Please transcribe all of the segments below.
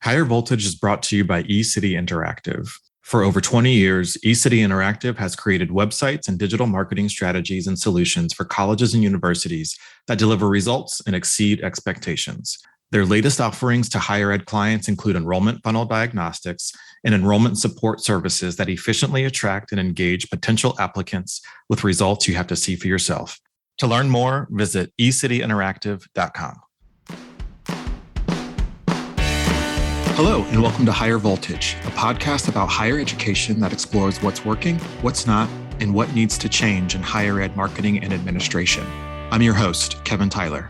Higher Voltage is brought to you by eCity Interactive. For over 20 years, eCity Interactive has created websites and digital marketing strategies and solutions for colleges and universities that deliver results and exceed expectations. Their latest offerings to higher ed clients include enrollment funnel diagnostics and enrollment support services that efficiently attract and engage potential applicants with results you have to see for yourself. To learn more, visit ecityinteractive.com. Hello, and welcome to Higher Voltage, a podcast about higher education that explores what's working, what's not, and what needs to change in higher ed marketing and administration. I'm your host, Kevin Tyler.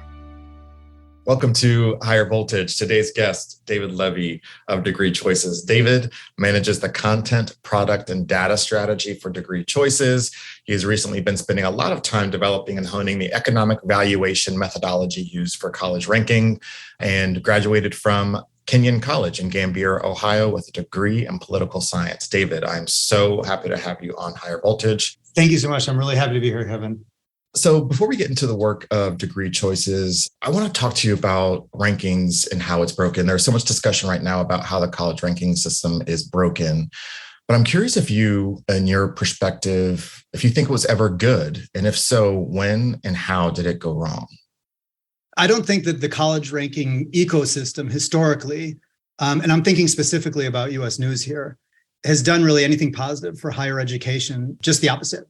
Welcome to Higher Voltage. Today's guest, David Levy of Degree Choices. David manages the content, product, and data strategy for Degree Choices. He has recently been spending a lot of time developing and honing the economic valuation methodology used for college ranking and graduated from Kenyon College in Gambier, Ohio, with a degree in political science. David, I'm so happy to have you on Higher Voltage. Thank you so much. I'm really happy to be here, Kevin. So before we get into the work of Degree Choices, I want to talk to you about rankings and how it's broken. There's so much discussion right now about how the college ranking system is broken. But I'm curious if you, in your perspective, if you think it was ever good, and if so, when and how did it go wrong? I don't think that the college ranking ecosystem historically, and I'm thinking specifically about US News here, has done really anything positive for higher education, just the opposite.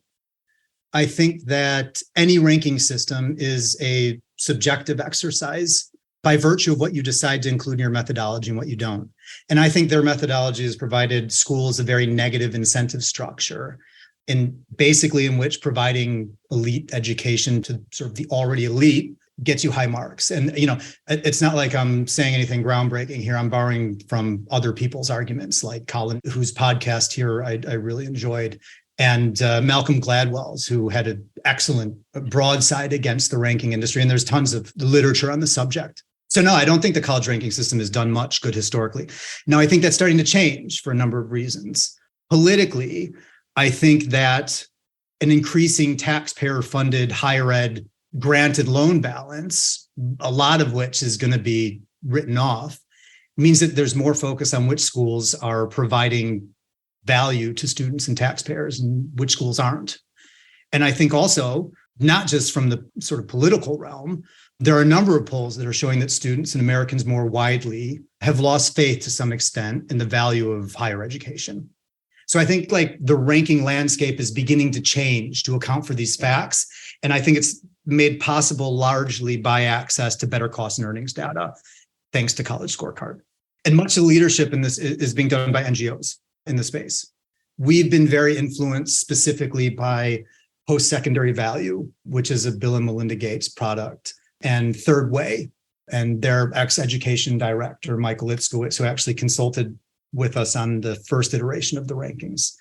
I think that any ranking system is a subjective exercise by virtue of what you decide to include in your methodology and what you don't. And I think their methodology has provided schools a very negative incentive structure, and basically in which providing elite education to sort of the already elite gets you high marks. And, it's not like I'm saying anything groundbreaking here. I'm borrowing from other people's arguments, like Colin, whose podcast here I really enjoyed, and Malcolm Gladwell's, who had an excellent broadside against the ranking industry. And there's tons of literature on the subject. So no, I don't think the college ranking system has done much good historically. Now, I think that's starting to change for a number of reasons. Politically, I think that an increasing taxpayer-funded higher ed granted loan balance, a lot of which is going to be written off, means that there's more focus on which schools are providing value to students and taxpayers and which schools aren't. And I think also, not just from the sort of political realm, there are a number of polls that are showing that students and Americans more widely have lost faith to some extent in the value of higher education. So I think like the ranking landscape is beginning to change to account for these facts. And I think it's made possible largely by access to better cost and earnings data, thanks to College Scorecard. And much of the leadership in this is being done by NGOs in the space. We've been very influenced specifically by post-secondary value, which is a Bill and Melinda Gates product, and Third Way, and their ex-education director, Michael Itzkowitz, who actually consulted with us on the first iteration of the rankings.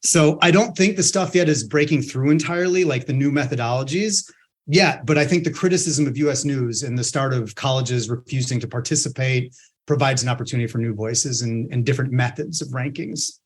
So I don't think the stuff yet is breaking through entirely, like the new methodologies yet, but I think the criticism of US News and the start of colleges refusing to participate provides an opportunity for new voices and different methods of rankings.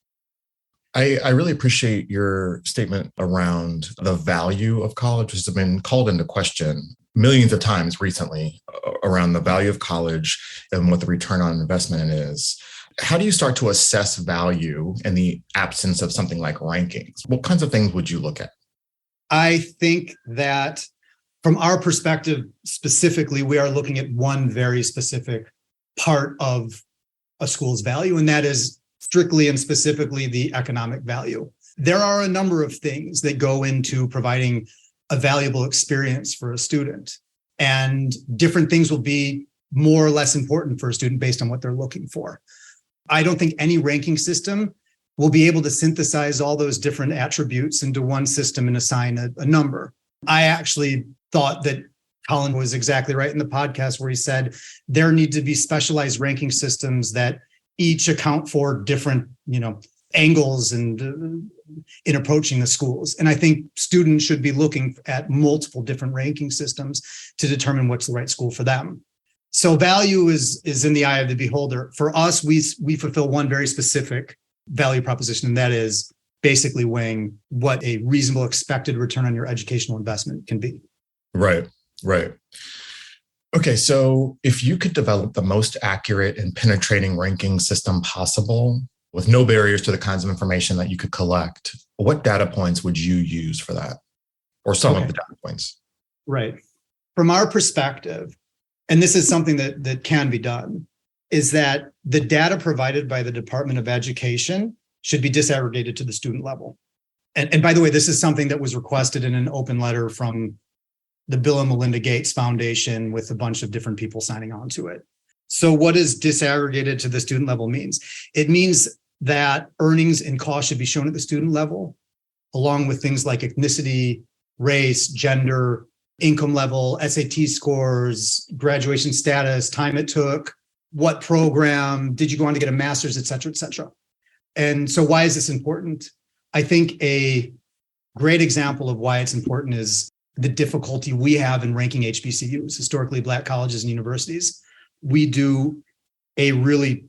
I really appreciate your statement around the value of college, which has been called into question millions of times recently around the value of college and what the return on investment is. How do you start to assess value in the absence of something like rankings? What kinds of things would you look at? I think that from our perspective, specifically, we are looking at one very specific part of a school's value, and that is strictly and specifically the economic value. There are a number of things that go into providing a valuable experience for a student, and different things will be more or less important for a student based on what they're looking for. I don't think any ranking system will be able to synthesize all those different attributes into one system and assign a number. I actually thought that Colin was exactly right in the podcast where he said there need to be specialized ranking systems that each account for different, angles and in approaching the schools. And I think students should be looking at multiple different ranking systems to determine what's the right school for them. So value is in the eye of the beholder. For us, we fulfill one very specific value proposition, and that is basically weighing what a reasonable expected return on your educational investment can be. Right. Okay, so if you could develop the most accurate and penetrating ranking system possible with no barriers to the kinds of information that you could collect, what data points would you use for that? Or some of the data points? Right. From our perspective, and this is something that can be done, is that the data provided by the Department of Education should be disaggregated to the student level. And by the way, this is something that was requested in an open letter from the Bill and Melinda Gates Foundation with a bunch of different people signing on to it. So what does disaggregated to the student level means? It means that earnings and costs should be shown at the student level, along with things like ethnicity, race, gender, income level, SAT scores, graduation status, time it took, what program, did you go on to get a master's, et cetera, et cetera. And so why is this important? I think a great example of why it's important is the difficulty we have in ranking HBCUs, historically Black colleges and universities. We do a really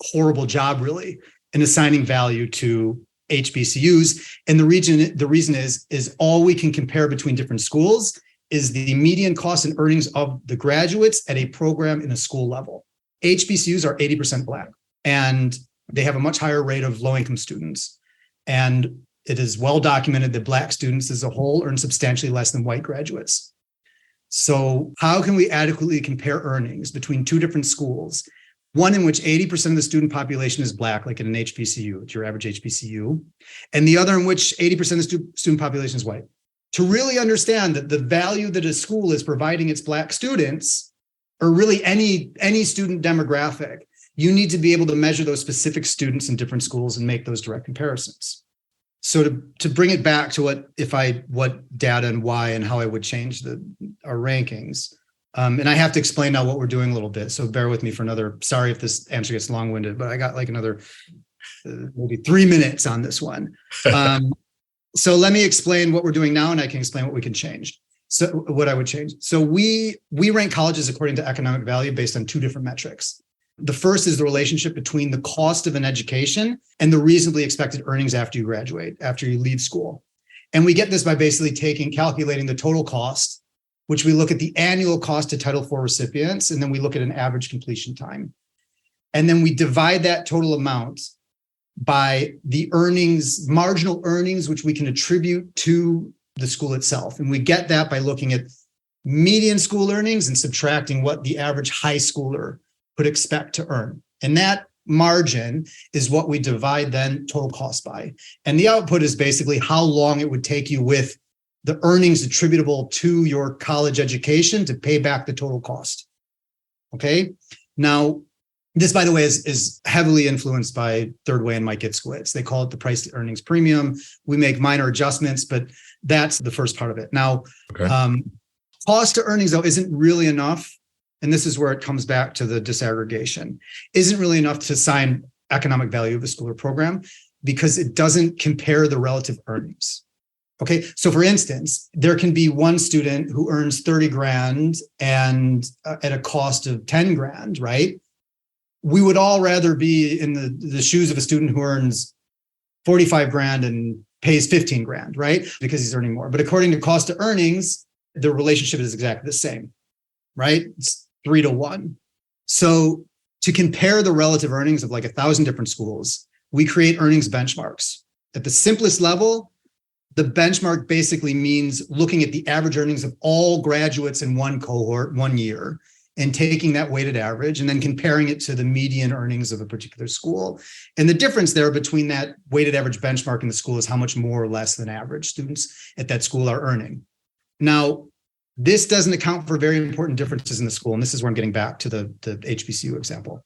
horrible job, really, in assigning value to HBCUs. And the reason is all we can compare between different schools is the median costs and earnings of the graduates at a program in a school level. HBCUs are 80% Black, and they have a much higher rate of low-income students. And it is well documented that Black students as a whole earn substantially less than white graduates. So how can we adequately compare earnings between two different schools? One in which 80% of the student population is Black, like in an HBCU, it's your average HBCU, and the other in which 80% of the student population is white. To really understand that the value that a school is providing its Black students, or really any student demographic, you need to be able to measure those specific students in different schools and make those direct comparisons. So to bring it back to what data and why and how I would change our rankings. And I have to explain now what we're doing a little bit. So bear with me for sorry if this answer gets long-winded, but I got like another maybe 3 minutes on this one. So let me explain what we're doing now, and I can explain what we can change. So what I would change. So we rank colleges according to economic value based on two different metrics. The first is the relationship between the cost of an education and the reasonably expected earnings after you graduate, after you leave school. And we get this by basically calculating the total cost, which we look at the annual cost to Title IV recipients, and then we look at an average completion time. And then we divide that total amount by the earnings, marginal earnings, which we can attribute to the school itself. And we get that by looking at median school earnings and subtracting what the average high schooler could expect to earn. And that margin is what we divide then total cost by. And the output is basically how long it would take you with the earnings attributable to your college education to pay back the total cost. Okay. Now, this, by the way, is heavily influenced by Third Way and Mike Itzkowitz. They call it the price to earnings premium. We make minor adjustments, but that's the first part of it. Now, cost to earnings, though, isn't really enough. And this is where it comes back to the disaggregation, isn't really enough to assign economic value of a school or program because it doesn't compare the relative earnings. Okay, so for instance, there can be one student who earns 30 grand and at a cost of 10 grand, right? We would all rather be in the shoes of a student who earns 45 grand and pays 15 grand, right? Because he's earning more. But according to cost to earnings, the relationship is exactly the same, right? It's 3-to-1. So to compare the relative earnings of like 1,000 different schools, we create earnings benchmarks. At the simplest level, the benchmark basically means looking at the average earnings of all graduates in one cohort, 1 year, and taking that weighted average and then comparing it to the median earnings of a particular school. And the difference there between that weighted average benchmark and the school is how much more or less than average students at that school are earning. Now, this doesn't account for very important differences in the school. And this is where I'm getting back to the HBCU example.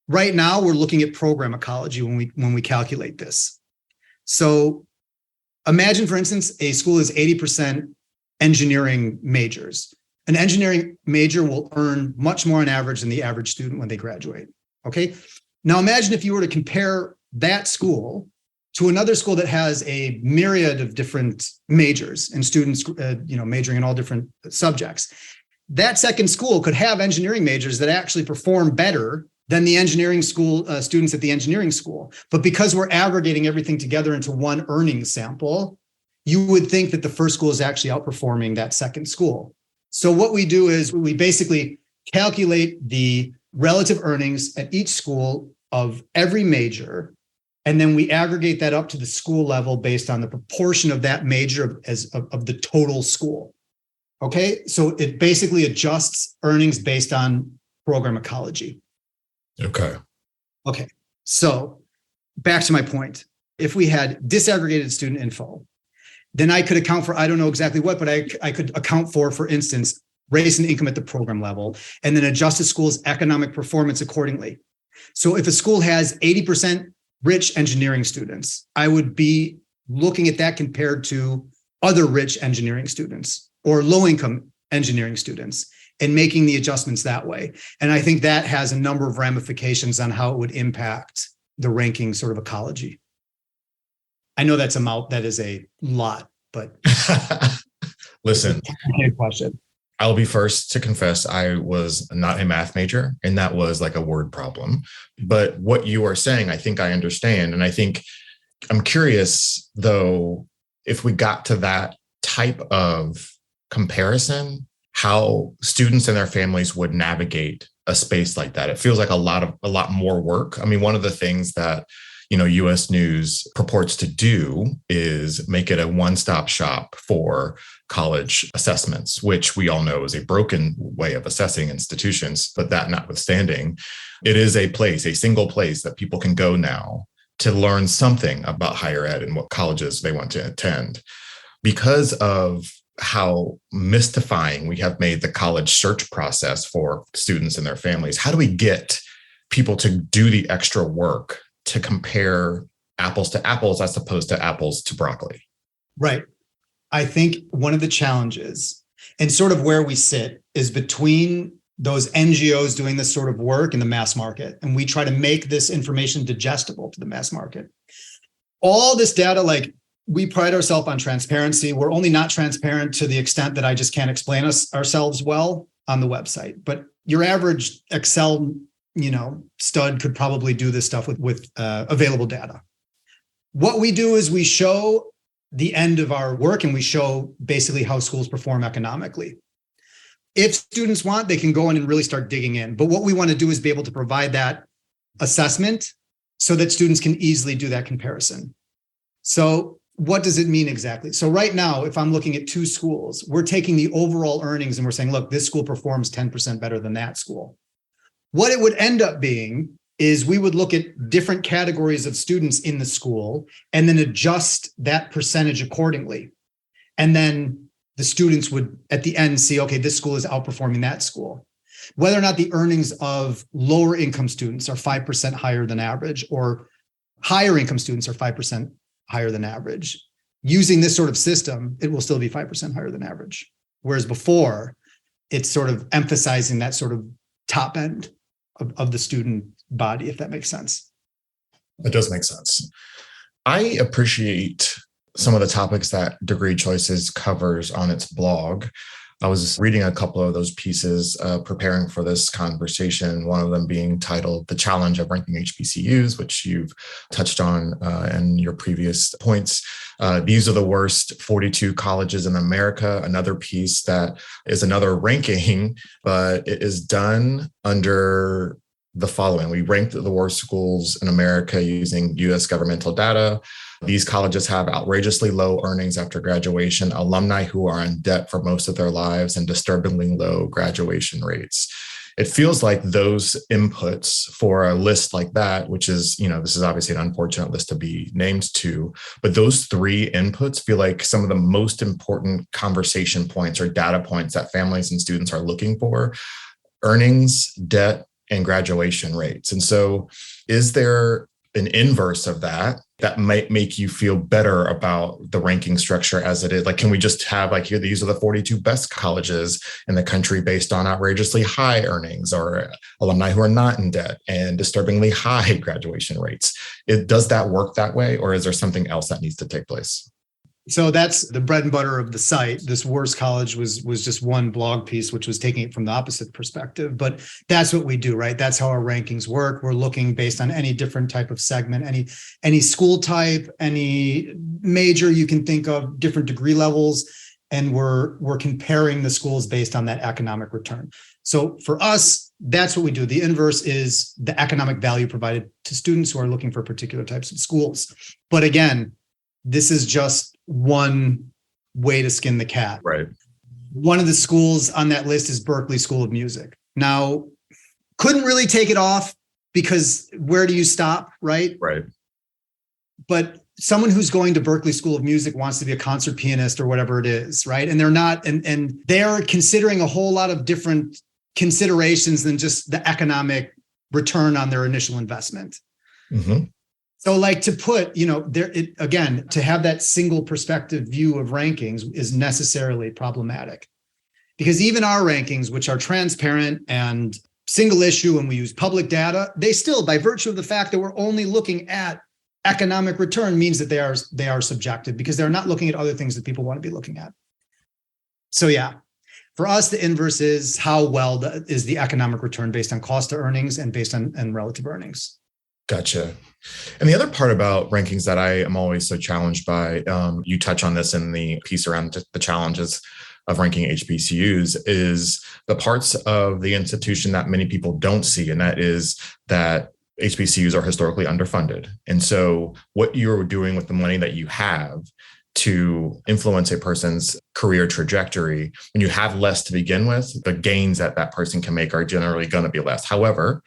Right now, we're looking at program ecology when we calculate this. So imagine, for instance, a school is 80% engineering majors. An engineering major will earn much more on average than the average student when they graduate. Okay. Now imagine if you were to compare that school to another school that has a myriad of different majors and students, majoring in all different subjects. That second school could have engineering majors that actually perform better than the engineering school students at the engineering school. But because we're aggregating everything together into one earnings sample, you would think that the first school is actually outperforming that second school. So what we do is we basically calculate the relative earnings at each school of every major, and then we aggregate that up to the school level based on the proportion of that major of the total school. Okay, so it basically adjusts earnings based on program ecology. Okay. So back to my point. If we had disaggregated student info, then I could account for, I don't know exactly what, but I could account for instance, race and income at the program level, and then adjust a school's economic performance accordingly. So if a school has 80% rich engineering students, I would be looking at that compared to other rich engineering students or low-income engineering students and making the adjustments that way. And I think that has a number of ramifications on how it would impact the ranking sort of ecology. I know that is a lot, but listen, question. I'll be first to confess I was not a math major, and that was like a word problem. But what you are saying, I think I understand. And I think I'm curious, though, if we got to that type of comparison, how students and their families would navigate a space like that. It feels like a lot more work. I mean, one of the things that U.S. News purports to do is make it a one-stop shop for college assessments, which we all know is a broken way of assessing institutions. But that notwithstanding, it is a single place that people can go now to learn something about higher ed and what colleges they want to attend. Because of how mystifying we have made the college search process for students and their families, how do we get people to do the extra work to compare apples to apples as opposed to apples to broccoli? Right. I think one of the challenges and sort of where we sit is between those NGOs doing this sort of work in the mass market, and we try to make this information digestible to the mass market. All this data, like, we pride ourselves on transparency. We're only not transparent to the extent that I just can't explain ourselves well on the website. But your average Excel stud could probably do this stuff with available data. What we do is we show the end of our work, and we show basically how schools perform economically. If students want, they can go in and really start digging in. But what we want to do is be able to provide that assessment so that students can easily do that comparison. So what does it mean exactly? So right now, if I'm looking at two schools, we're taking the overall earnings and we're saying, look, this school performs 10% better than that school. What it would end up being is we would look at different categories of students in the school and then adjust that percentage accordingly. And then the students would at the end see, okay, this school is outperforming that school. Whether or not the earnings of lower income students are 5% higher than average or higher income students are 5% higher than average, using this sort of system, it will still be 5% higher than average. Whereas before, it's sort of emphasizing that sort of top end of the student body, if that makes sense. It does make sense. I appreciate some of the topics that Degree Choices covers on its blog. I was reading a couple of those pieces preparing for this conversation, one of them being titled The Challenge of Ranking HBCUs, which you've touched on in your previous points. These are the worst 42 colleges in America. Another piece that is another ranking, but it is done under the following. We ranked the worst schools in America using U.S. governmental data. These colleges have outrageously low earnings after graduation, alumni who are in debt for most of their lives, and disturbingly low graduation rates. It feels like those inputs for a list like that, which is, this is obviously an unfortunate list to be named to, but those three inputs feel like some of the most important conversation points or data points that families and students are looking for: earnings, debt, and graduation rates. And so is there an inverse of that might make you feel better about the ranking structure as it is? Like, can we just have here, these are the 42 best colleges in the country based on outrageously high earnings or alumni who are not in debt and disturbingly high graduation rates? Does that work that way, or is there something else that needs to take place? So that's the bread and butter of the site. This worst college was just one blog piece, which was taking it from the opposite perspective. But that's what we do, right? That's how our rankings work. We're looking based on any different type of segment, any school type, any major you can think of, different degree levels, and we're comparing the schools based on that economic return. So for us, that's what we do. The inverse is the economic value provided to students who are looking for particular types of schools. But again, this is just one way to skin the cat. Right. One of the schools on that list is Berklee School of Music. Now, couldn't really take it off because where do you stop, right? Right. But someone who's going to Berklee School of Music wants to be a concert pianist or whatever it is, right? And they're not, and they're considering a whole lot of different considerations than just the economic return on their initial investment. Mm-hmm. So like to put, again, to have that single perspective view of rankings is necessarily problematic, because even our rankings, which are transparent and single issue, and we use public data, they still, by virtue of the fact that we're only looking at economic return, means that they are subjective, because they're not looking at other things that people want to be looking at. So yeah, for us, the inverse is how well is the economic return based on cost to earnings and based on relative earnings. Gotcha. And the other part about rankings that I am always so challenged by, you touch on this in the piece around the challenges of ranking HBCUs, is the parts of the institution that many people don't see. And that is that HBCUs are historically underfunded. And so what you're doing with the money that you have to influence a person's career trajectory, when you have less to begin with, the gains that that person can make are generally going to be less. However,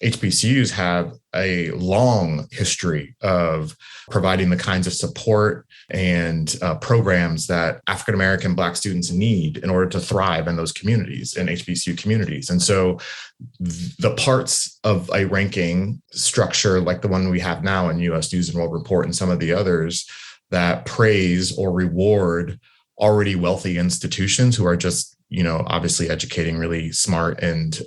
HBCUs have a long history of providing the kinds of support and programs that African-American Black students need in order to thrive in those communities, in HBCU communities. And so the parts of a ranking structure like the one we have now in US News and World Report and some of the others that praise or reward already wealthy institutions who are just, obviously educating really smart and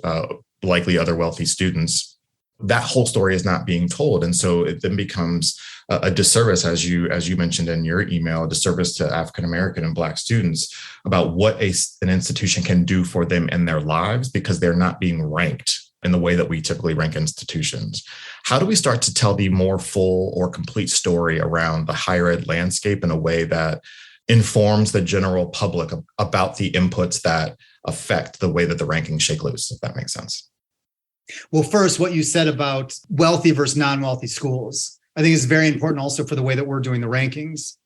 likely other wealthy students, that whole story is not being told. And so it then becomes a disservice, as you mentioned in your email, a disservice to African-American and Black students about what an institution can do for them in their lives, because they're not being ranked in the way that we typically rank institutions. How do we start to tell the more full or complete story around the higher ed landscape in a way that informs the general public about the inputs that affect the way that the rankings shake loose, if that makes sense? Well, first, what you said about wealthy versus non-wealthy schools, I think is very important also for the way that we're doing the rankings,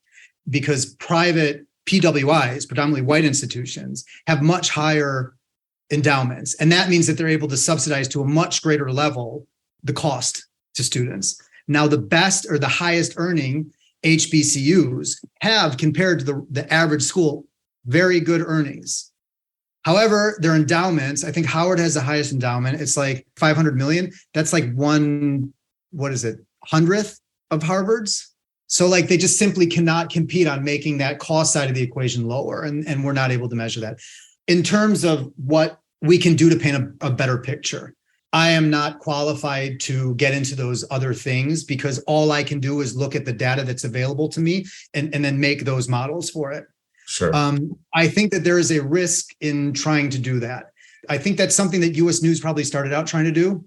because private PWIs, predominantly white institutions, have much higher endowments. And that means that they're able to subsidize to a much greater level the cost to students. Now, the best or the highest earning HBCUs have, compared to the average school, very good earnings. However, their endowments, I think Howard has the highest endowment. It's like 500 million. That's like 1/100th of Harvard's. So like they just simply cannot compete on making that cost side of the equation lower. And we're not able to measure that. In terms of what we can do to paint a better picture, I am not qualified to get into those other things, because all I can do is look at the data that's available to me and then make those models for it. Sure. I think that there is a risk in trying to do that. I think that's something that US News probably started out trying to do.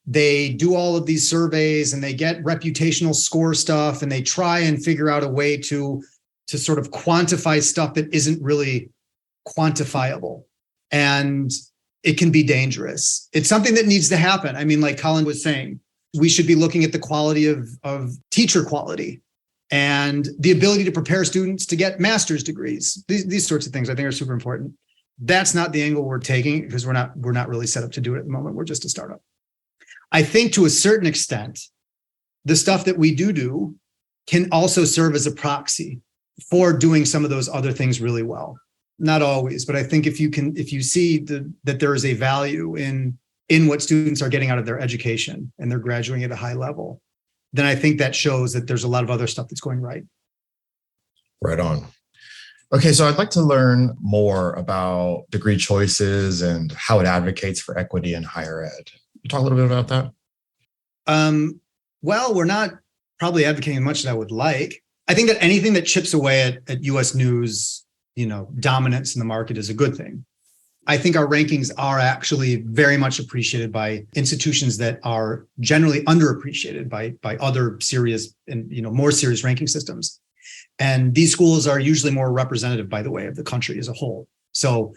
They do all of these surveys and they get reputational score stuff, and they try and figure out a way to sort of quantify stuff that isn't really quantifiable. And it can be dangerous. It's something that needs to happen. I mean, like Colin was saying, we should be looking at the quality of teacher quality and the ability to prepare students to get master's degrees. These sorts of things I think are super important. That's not the angle we're taking, because we're not really set up to do it at the moment. We're just a startup. I think to a certain extent, the stuff that we do can also serve as a proxy for doing some of those other things really well. Not always, but I think if you see that there is a value in what students are getting out of their education and they're graduating at a high level, then I think that shows that there's a lot of other stuff that's going right. Right on. Okay, so I'd like to learn more about degree choices and how it advocates for equity in higher ed. You talk a little bit about that? Well, we're not probably advocating as much as I would like. I think that anything that chips away at US News, dominance in the market is a good thing. I think our rankings are actually very much appreciated by institutions that are generally underappreciated by other serious and more serious ranking systems. And these schools are usually more representative, by the way, of the country as a whole. So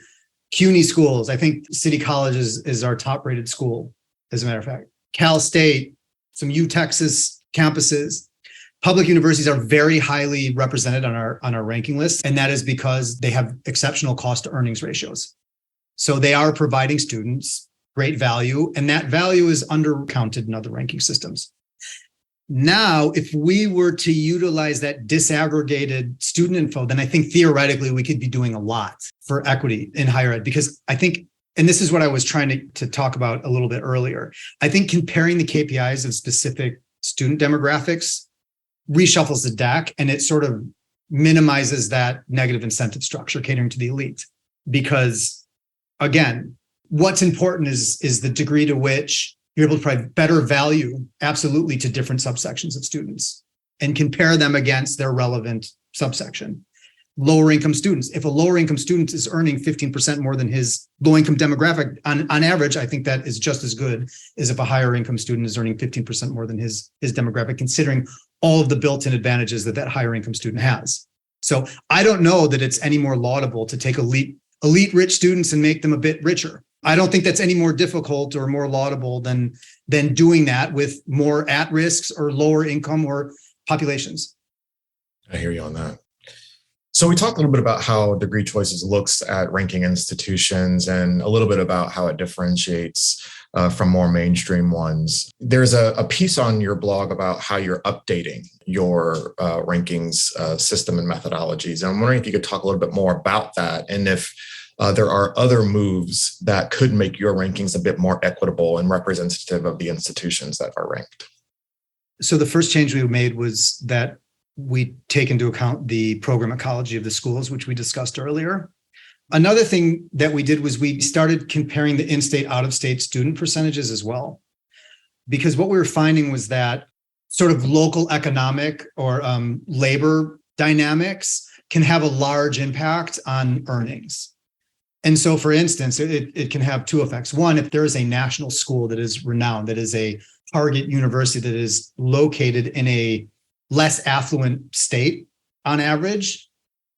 CUNY schools. I think City College is our top rated school, as a matter of fact. Cal State, some UTexas campuses. Public universities are very highly represented on our ranking list, and that is because they have exceptional cost to earnings ratios. So they are providing students great value, and that value is undercounted in other ranking systems. Now, if we were to utilize that disaggregated student info, then I think theoretically we could be doing a lot for equity in higher ed, because I think, and this is what I was trying to talk about a little bit earlier, I think comparing the KPIs of specific student demographics reshuffles the deck, and it sort of minimizes that negative incentive structure catering to the elite. Because again, what's important is the degree to which you're able to provide better value, absolutely, to different subsections of students and compare them against their relevant subsection. Lower income students. If a lower income student is earning 15% more than his low income demographic, on average, I think that is just as good as if a higher income student is earning 15% more than his demographic, considering all of the built-in advantages that higher income student has. So I don't know that it's any more laudable to take elite rich students and make them a bit richer. I don't think that's any more difficult or more laudable than doing that with more at-risks or lower income or populations. I hear you on that. So we talked a little bit about how Degree Choices looks at ranking institutions and a little bit about how it differentiates from more mainstream ones. There's a piece on your blog about how you're updating your rankings system and methodologies. And I'm wondering if you could talk a little bit more about that, and if there are other moves that could make your rankings a bit more equitable and representative of the institutions that are ranked. So the first change we made was that we take into account the program ecology of the schools, which we discussed earlier. Another thing that we did was we started comparing the in-state, out-of-state student percentages as well. Because what we were finding was that sort of local economic or labor dynamics can have a large impact on earnings. And so, for instance, it can have two effects. One, if there is a national school that is renowned, that is a target university that is located in a less affluent state on average,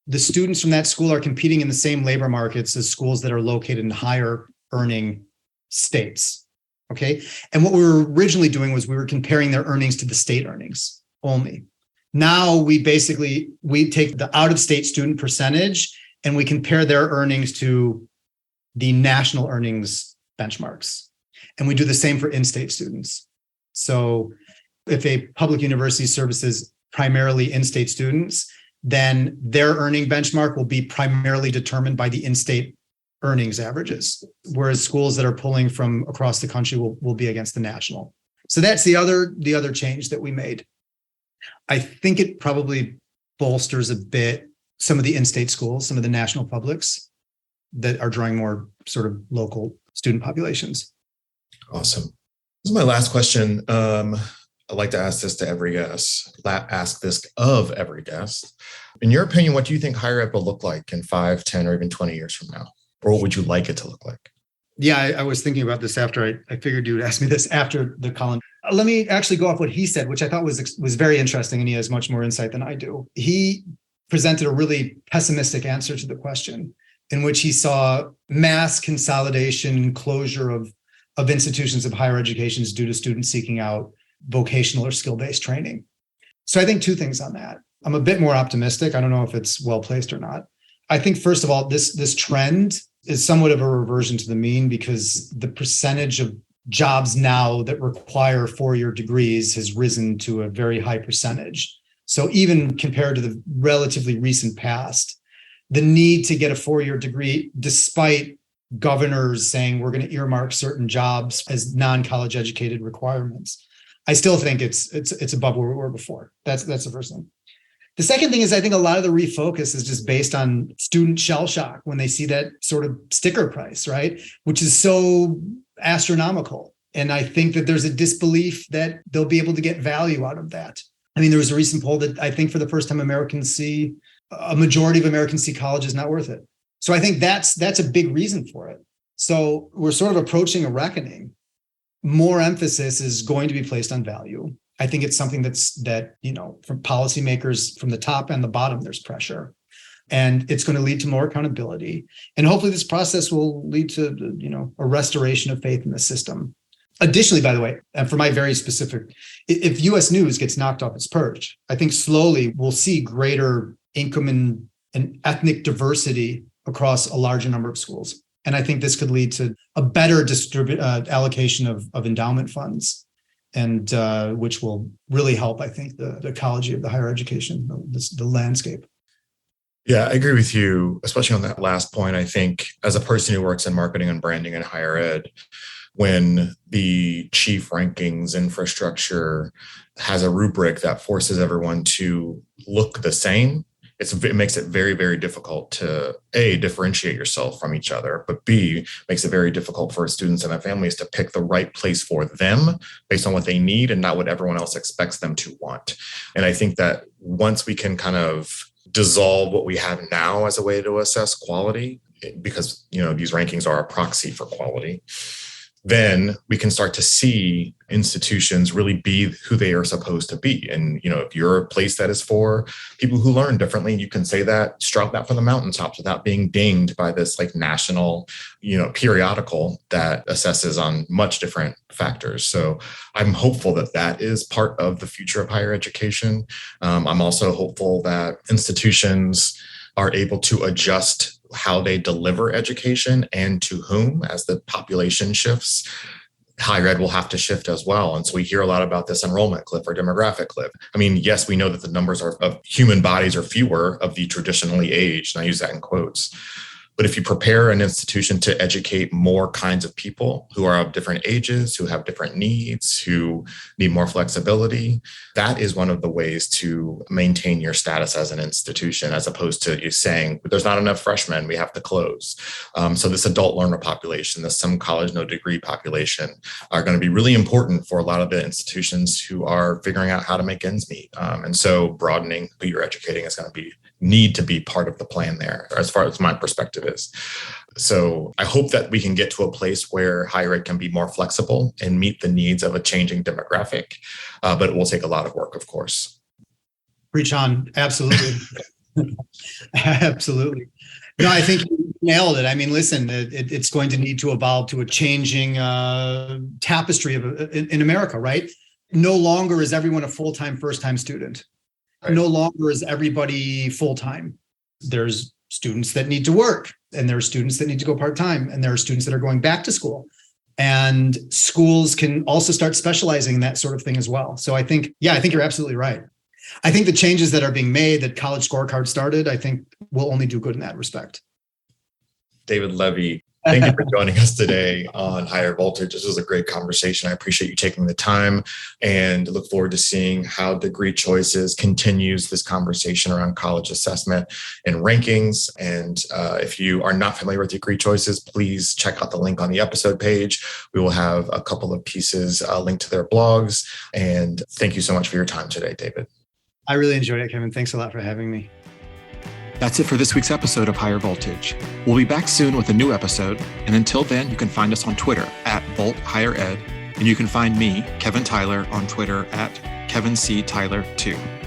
the students from that school are competing in the same labor markets as schools that are located in higher earning states. Okay. And what we were originally doing was we were comparing their earnings to the state earnings only. Now we take the out-of-state student percentage and we compare their earnings to the national earnings benchmarks. And we do the same for in-state students. So if a public university services primarily in-state students, then their earning benchmark will be primarily determined by the in-state earnings averages, whereas schools that are pulling from across the country will be against the national. So that's the other change that we made. I think it probably bolsters a bit some of the in-state schools, some of the national publics that are drawing more sort of local student populations. Awesome. This is my last question. I'd like to ask this to every guest, ask this of every guest. In your opinion, what do you think higher ed will look like in 5, 10, or even 20 years from now? Or what would you like it to look like? Yeah, I was thinking about this after I figured you would ask me this after the Colin. Let me actually go off what he said, which I thought was very interesting, and he has much more insight than I do. He presented a really pessimistic answer to the question, in which he saw mass consolidation, closure of institutions of higher education due to students seeking out vocational or skill-based training. So I think two things on that. I'm a bit more optimistic. I don't know if it's well-placed or not. I think, first of all, this trend is somewhat of a reversion to the mean, because the percentage of jobs now that require 4-year degrees has risen to a very high percentage. So even compared to the relatively recent past, the need to get a 4-year degree, despite governors saying we're going to earmark certain jobs as non-college educated requirements, I still think it's above where we were before. That's the first thing. The second thing is, I think a lot of the refocus is just based on student shell shock when they see that sort of sticker price, right? Which is so astronomical. And I think that there's a disbelief that they'll be able to get value out of that. I mean, there was a recent poll that I think for the first time a majority of Americans see college is not worth it. So I think that's a big reason for it. So we're sort of approaching a reckoning. More emphasis is going to be placed on value. I think it's something that from policymakers from the top and the bottom, there's pressure. And it's going to lead to more accountability. And hopefully this process will lead to, a restoration of faith in the system. Additionally, by the way, and for my very specific, if U.S. News gets knocked off its perch, I think slowly we'll see greater income and ethnic diversity across a larger number of schools. And I think this could lead to a better allocation of endowment funds, and which will really help, I think, the ecology of the higher education, the landscape. Yeah, I agree with you, especially on that last point. I think as a person who works in marketing and branding in higher ed, when the chief rankings infrastructure has a rubric that forces everyone to look the same, it makes it very, very difficult to A, differentiate yourself from each other, but B, makes it very difficult for students and their families to pick the right place for them based on what they need and not what everyone else expects them to want. And I think that once we can kind of dissolve what we have now as a way to assess quality, because these rankings are a proxy for quality, then we can start to see institutions really be who they are supposed to be. And, if you're a place that is for people who learn differently, you can say that, shout that from the mountaintops without being dinged by this national, periodical that assesses on much different factors. So I'm hopeful that that is part of the future of higher education. I'm also hopeful that institutions are able to adjust how they deliver education and to whom as the population shifts. Higher ed will have to shift as well. And so we hear a lot about this enrollment cliff or demographic cliff. I mean, yes, we know that the numbers of human bodies are fewer of the traditionally aged, and I use that in quotes. But if you prepare an institution to educate more kinds of people who are of different ages, who have different needs, who need more flexibility, that is one of the ways to maintain your status as an institution, as opposed to you saying, there's not enough freshmen, we have to close. So this adult learner population, this some college, no degree population are going to be really important for a lot of the institutions who are figuring out how to make ends meet. And so broadening who you're educating is going to need to be part of the plan there, as far as my perspective is. So I hope that we can get to a place where higher ed can be more flexible and meet the needs of a changing demographic, but it will take a lot of work, of course. Preach on. Absolutely. Absolutely. No, I think you nailed it. I mean, listen, it's going to need to evolve to a changing tapestry in America, right? No longer is everyone a full-time first-time student. Right. No longer is everybody full-time. There's students that need to work, and there are students that need to go part-time, and there are students that are going back to school. And schools can also start specializing in that sort of thing as well. So I think you're absolutely right. I think the changes that are being made, that College Scorecard started, I think will only do good in that respect. David Levy, thank you for joining us today on Higher Voltage. This was a great conversation. I appreciate you taking the time and look forward to seeing how Degree Choices continues this conversation around college assessment and rankings. And if you are not familiar with Degree Choices, please check out the link on the episode page. We will have a couple of pieces linked to their blogs. And thank you so much for your time today, David. I really enjoyed it, Kevin. Thanks a lot for having me. That's it for this week's episode of Higher Voltage. We'll be back soon with a new episode. And until then, you can find us on Twitter @VoltHigherEd. And you can find me, Kevin Tyler, on Twitter @KevinCTyler2.